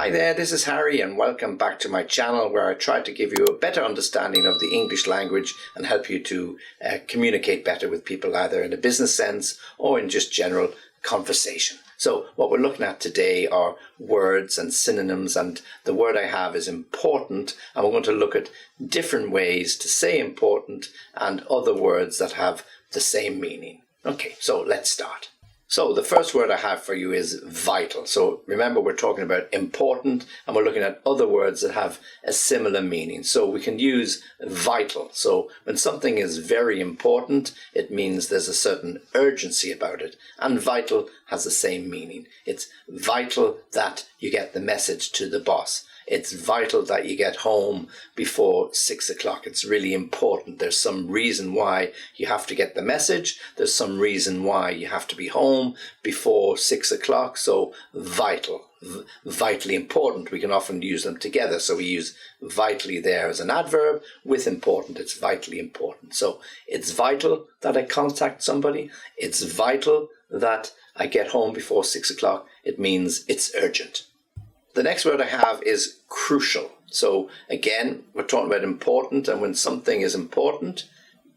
Hi there, this is Harry and welcome back to my channel where I try to give you a better understanding of the English language and help you to communicate better with people either in a business sense or in just general conversation. So what we're looking at today are words and synonyms, and the word I have is important, and we're going to look at different ways to say important and other words that have the same meaning. Okay, so let's start. So the first word I have for you is vital. So remember, we're talking about important and we're looking at other words that have a similar meaning. So we can use vital. So when something is very important, it means there's a certain urgency about it. And vital has the same meaning. It's vital that you get the message to the boss. It's vital that you get home before 6 o'clock. It's really important. There's some reason why you have to get the message. There's some reason why you have to be home before 6 o'clock. So vital, vitally important. We can often use them together. So we use vitally there as an adverb. With important, it's vitally important. So it's vital that I contact somebody. It's vital that I get home before 6 o'clock. It means it's urgent. The next word I have is crucial. So again, we're talking about important, and when something is important,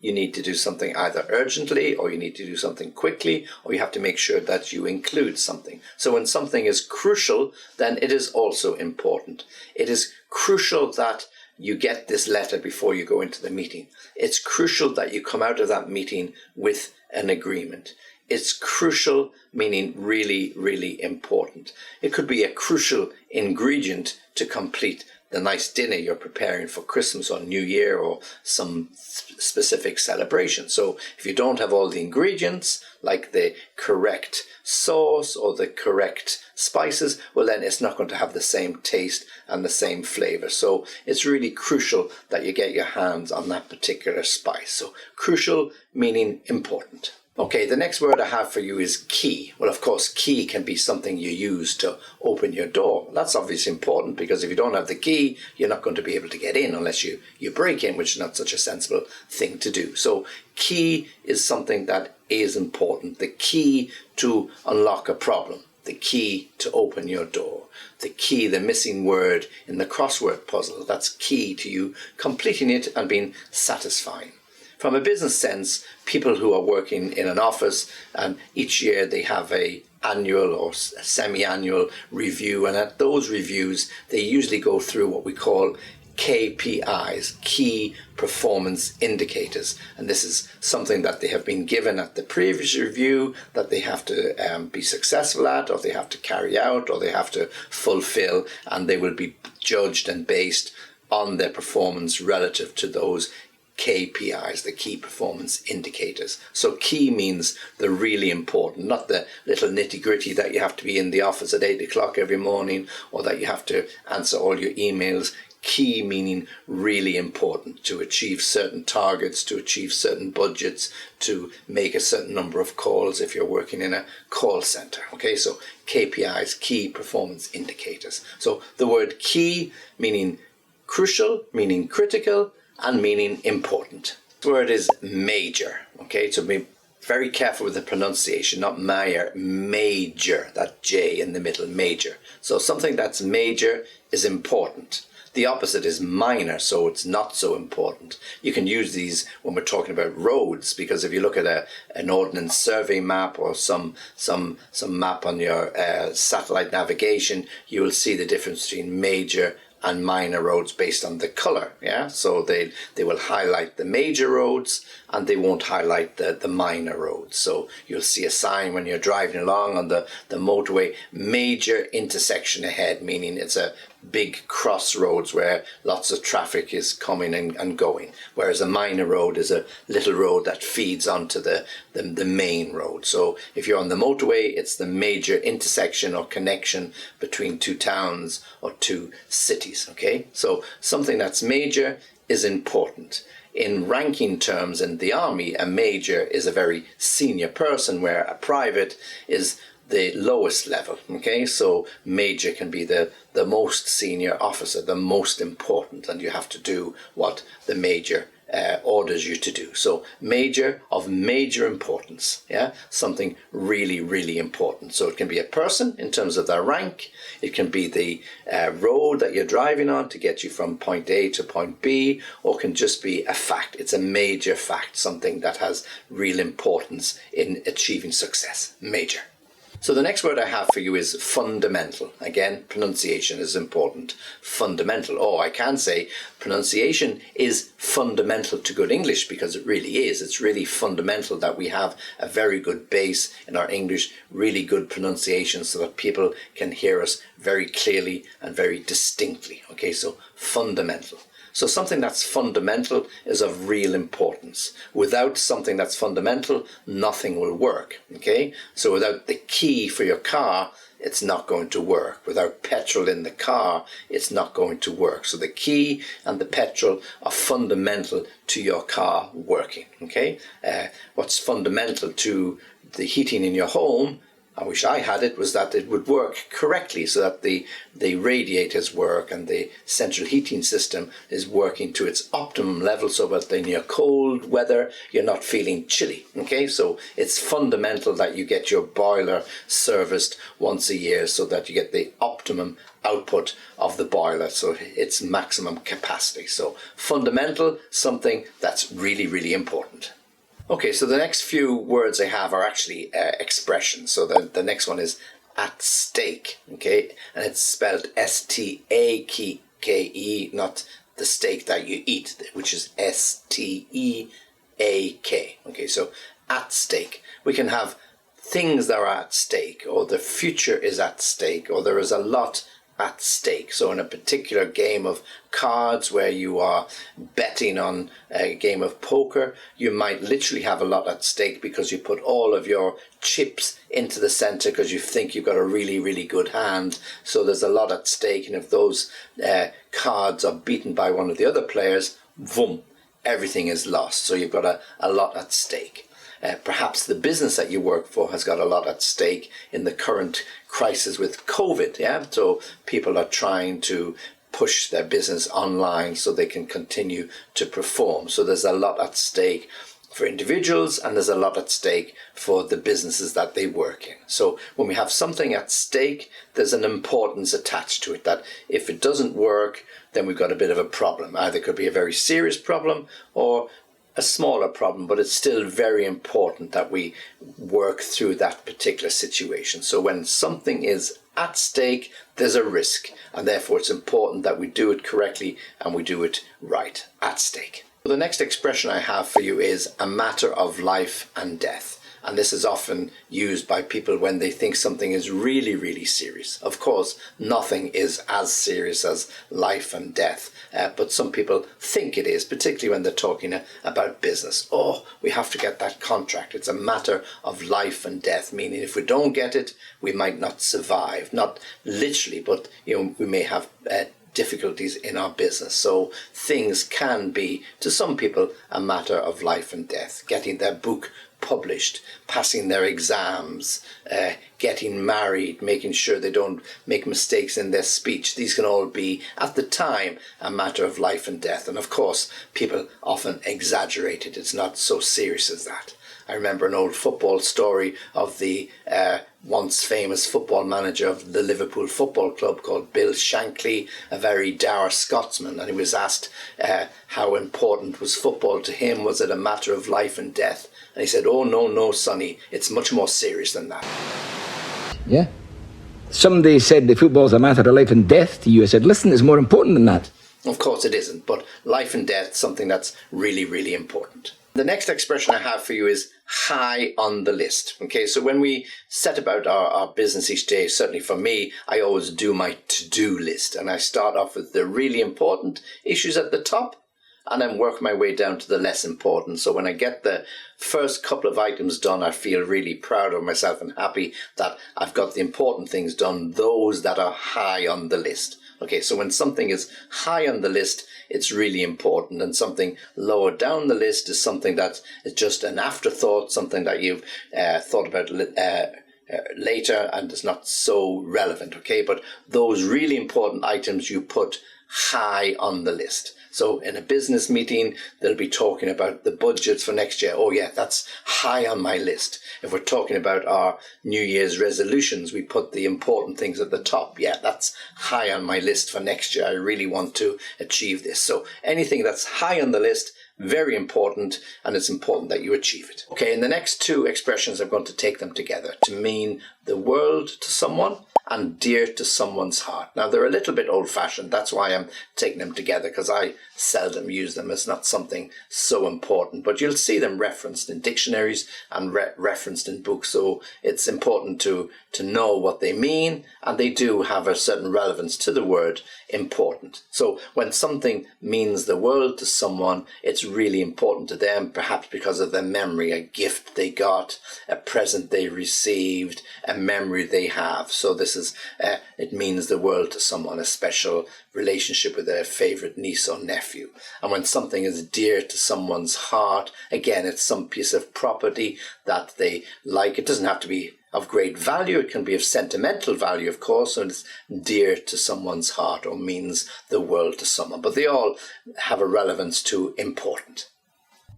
you need to do something either urgently or you need to do something quickly, or you have to make sure that you include something. So when something is crucial, then it is also important. It is crucial that you get this letter before you go into the meeting. It's crucial that you come out of that meeting with an agreement. It's crucial, meaning really, really important. It could be a crucial ingredient to complete the nice dinner you're preparing for Christmas or New Year or some specific celebration. So if you don't have all the ingredients, like the correct sauce or the correct spices, well then it's not going to have the same taste and the same flavor. So it's really crucial that you get your hands on that particular spice. So crucial meaning important. Okay, the next word I have for you is key. Well, of course, key can be something you use to open your door. That's obviously important because if you don't have the key, you're not going to be able to get in unless you break in, which is not such a sensible thing to do. So key is something that is important. The key to unlock a problem. The key to open your door. The key, the missing word in the crossword puzzle. That's key to you completing it and being satisfying. From a business sense, people who are working in an office, and each year they have a annual or semi-annual review, and at those reviews they usually go through what we call KPIs, key performance indicators, and this is something that they have been given at the previous review that they have to be successful at, or they have to carry out, or they have to fulfill, and they will be judged and based on their performance relative to those KPIs, the key performance indicators. So key means the really important, not the little nitty-gritty that you have to be in the office at 8 o'clock every morning or that you have to answer all your emails. Key meaning really important to achieve certain targets, to achieve certain budgets, to make a certain number of calls if you're working in a call center. Okay, so KPIs, key performance indicators. So the word key meaning crucial, meaning critical, and meaning important. The word is major. Okay, so be very careful with the pronunciation, not major, that J in the middle, major. So something that's major is important. The opposite is minor, so it's not so important. You can use these when we're talking about roads, because if you look at an ordnance survey map or some map on your satellite navigation, you will see the difference between major and minor roads based on the color. Yeah, so they will highlight the major roads and they won't highlight the minor roads. So you'll see a sign when you're driving along on the motorway, major intersection ahead, meaning it's a big crossroads where lots of traffic is coming and going, whereas a minor road is a little road that feeds onto the main road. So if you're on the motorway, it's the major intersection or connection between two towns or two cities. Okay, so something that's major is important. In ranking terms in the army, a major is a very senior person, where a private is the lowest level. Okay, so major can be the most senior officer, the most important, and you have to do what the major orders you to do. So major, of major importance, yeah, something really, really important. So it can be a person in terms of their rank, it can be the road that you're driving on to get you from point A to point B, or it can just be a fact. It's a major fact, something that has real importance in achieving success. Major. So the next word I have for you is fundamental. Again, pronunciation is important. Fundamental. Oh, I can say pronunciation is fundamental to good English, because it really is. It's really fundamental that we have a very good base in our English, really good pronunciation, so that people can hear us very clearly and very distinctly. Okay, so fundamental. So something that's fundamental is of real importance. Without something that's fundamental, nothing will work. Okay? So without the key for your car, it's not going to work. Without petrol in the car, it's not going to work. So the key and the petrol are fundamental to your car working. Okay? What's fundamental to the heating in your home, I wish I had it, was that it would work correctly, so that the radiators work and the central heating system is working to its optimum level, so that in your cold weather you're not feeling chilly. Okay, so it's fundamental that you get your boiler serviced once a year, so that you get the optimum output of the boiler, so its maximum capacity. So fundamental, something that's really, really important. Okay, so the next few words I have are actually expressions. So the next one is at stake, okay? And it's spelled S-T-A-K-E, not the steak that you eat, which is S-T-E-A-K. Okay, so at stake. We can have things that are at stake, or the future is at stake, or there is a lot at stake. So in a particular game of cards where you are betting on a game of poker, you might literally have a lot at stake, because you put all of your chips into the center because you think you've got a really, really good hand. So there's a lot at stake, and if those cards are beaten by one of the other players, boom, everything is lost. So you've got a lot at stake. Perhaps the business that you work for has got a lot at stake in the current crisis with COVID. Yeah, so people are trying to push their business online so they can continue to perform. So there's a lot at stake for individuals, and there's a lot at stake for the businesses that they work in. So when we have something at stake, there's an importance attached to it, that if it doesn't work, then we've got a bit of a problem. Either it could be a very serious problem or a smaller problem, but it's still very important that we work through that particular situation. So when something is at stake, there's a risk, and therefore it's important that we do it correctly and we do it right. At stake. The next expression I have for you is a matter of life and death. And this is often used by people when they think something is really, really serious. Of course, nothing is as serious as life and death, but some people think it is, particularly when they're talking about business. Oh, we have to get that contract. It's a matter of life and death, meaning if we don't get it, we might not survive. Not literally, but we may have difficulties in our business. So things can be, to some people, a matter of life and death. Getting their book published, passing their exams, getting married, making sure they don't make mistakes in their speech. These can all be, at the time, a matter of life and death. And of course, people often exaggerate it. It's not so serious as that. I remember an old football story of the once famous football manager of the Liverpool Football Club called Bill Shankly, a very dour Scotsman, and he was asked how important was football to him. Was it a matter of life and death? And he said, "Oh, no, Sonny, it's much more serious than that." Yeah. Somebody said the football's a matter of life and death to you. I said, listen, it's more important than that. Of course it isn't, but life and death, something that's really, really important. The next expression I have for you is high on the list. Okay, so when we set about our business each day, certainly for me, I always do my to-do list, and I start off with the really important issues at the top and then work my way down to the less important. So when I get the first couple of items done, I feel really proud of myself and happy that I've got the important things done, those that are high on the list. Okay, so when something is high on the list, it's really important, and something lower down the list is something that is just an afterthought, something that you've thought about later and is not so relevant, okay? But those really important items you put high on the list. So in a business meeting, they'll be talking about the budgets for next year. Oh yeah, that's high on my list. If we're talking about our New Year's resolutions, we put the important things at the top. Yeah, that's high on my list for next year. I really want to achieve this. So anything that's high on the list, very important, and it's important that you achieve it. Okay, in the next two expressions, I'm going to take them together to mean the world to someone and dear to someone's heart. Now, they're a little bit old-fashioned. That's why I'm taking them together, because I seldom use them. It's not something so important, but you'll see them referenced in dictionaries and referenced in books. So it's important to know what they mean, and they do have a certain relevance to the word important. So when something means the world to someone, it's really important to them, perhaps because of their memory, a gift they got, a present they received, a memory they have. So this is, it means the world to someone, a special relationship with their favorite niece or nephew. And when something is dear to someone's heart, again, it's some piece of property that they like. It doesn't have to be of great value. It can be of sentimental value, of course, and it's dear to someone's heart or means the world to someone. But they all have a relevance to important.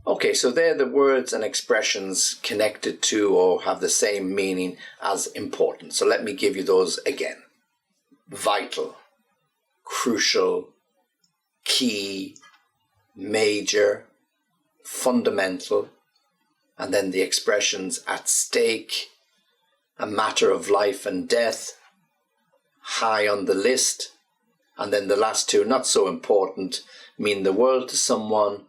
Okay, so they're the words and expressions connected to or have the same meaning as important. So let me give you those again. Vital, crucial, key, major, fundamental, and then the expressions at stake, a matter of life and death, high on the list, and then the last two, not so important, mean the world to someone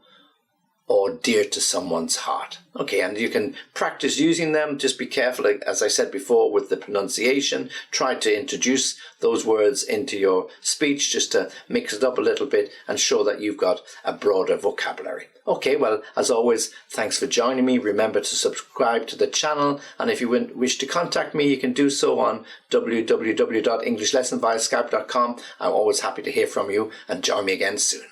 or dear to someone's heart. Okay, and you can practice using them. Just be careful, as I said before, with the pronunciation. Try to introduce those words into your speech just to mix it up a little bit and show that you've got a broader vocabulary. Okay, well, as always, thanks for joining me. Remember to subscribe to the channel, and if you wish to contact me, you can do so on www.englishlessonviaskype.com. I'm always happy to hear from you, and join me again soon.